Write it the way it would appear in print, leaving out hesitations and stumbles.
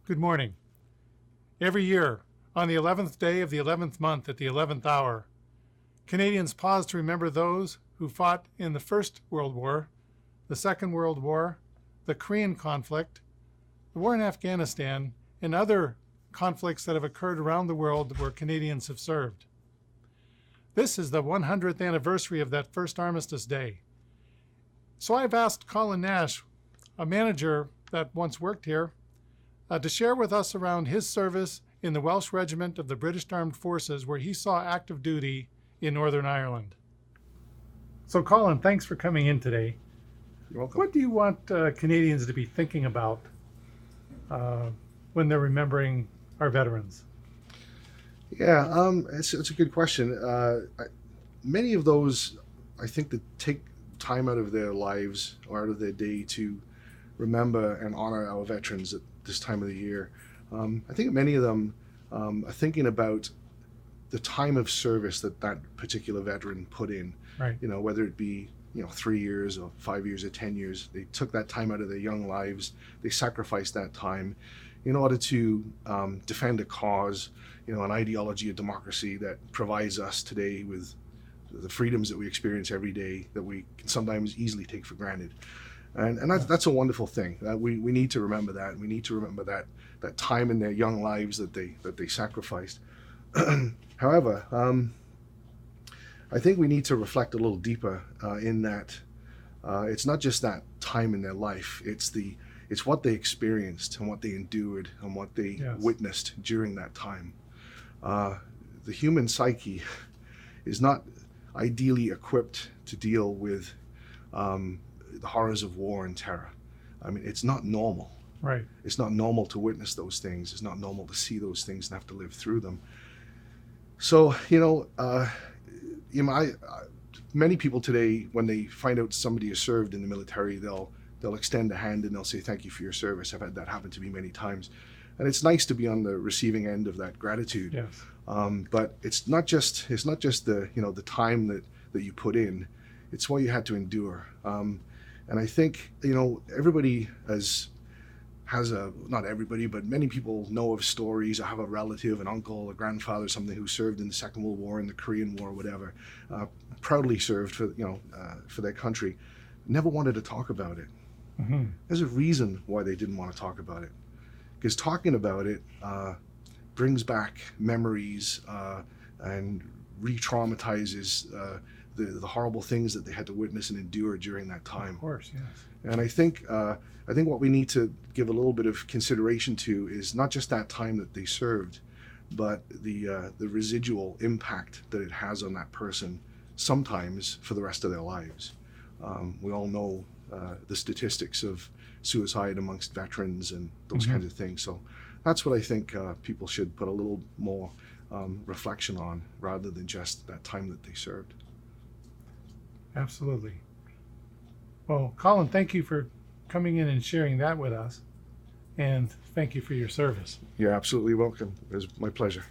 Good morning. Every year, on the 11th day of the 11th month at the 11th hour, Canadians pause to remember those who fought in the First World War, the Second World War, the Korean conflict, the war in Afghanistan, and other conflicts that have occurred around the world where Canadians have served. This is the 100th anniversary of that first Armistice Day. So I've asked Colin Nash, a manager that once worked here, to share with us around his service in the Welsh Regiment of the British Armed Forces, where he saw active duty in Northern Ireland. So Colin, thanks for coming in today. You're welcome. What do you want Canadians to be thinking about when they're remembering our veterans? Yeah, it's a good question. Many of those, I think, that take time out of their lives or out of their day to remember and honor our veterans at this time of the year. I think many of them are thinking about the time of service that particular veteran put in. Right. You know, whether it be 3 years or 5 years or 10 years, they took that time out of their young lives. They sacrificed that time in order to defend a cause, an ideology of democracy that provides us today with the freedoms that we experience every day that we can sometimes easily take for granted. And that's a wonderful thing. We need to remember that. We need to remember that time in their young lives that they sacrificed. However, I think we need to reflect a little deeper in that it's not just that time in their life. It's what they experienced and what they endured and what they witnessed during that time. The human psyche is not ideally equipped to deal with the horrors of war and terror. I mean, it's not normal. Right. It's not normal to witness those things. It's not normal to see those things and have to live through them. So, many people today, when they find out somebody has served in the military, they'll extend a hand and they'll say, "Thank you for your service." I've had that happen to me many times. And it's nice to be on the receiving end of that gratitude. Yes. But it's not just the the time that you put in. It's what you had to endure. And I think everybody not everybody, but many people know of stories. I have a relative, an uncle, a grandfather, something who served in the Second World War, in the Korean War, whatever, proudly served for their country, never wanted to talk about it. Mm-hmm. There's a reason why they didn't want to talk about it, because talking about it brings back memories and re-traumatizes the horrible things that they had to witness and endure during that time. Of course, yes. And I think what we need to give a little bit of consideration to is not just that time that they served, but the residual impact that it has on that person, sometimes for the rest of their lives. We all know the statistics of suicide amongst veterans and those kinds of things. So that's what I think people should put a little more reflection on, rather than just that time that they served. Absolutely. Well, Colin, thank you for coming in and sharing that with us. And thank you for your service. You're absolutely welcome. It was my pleasure.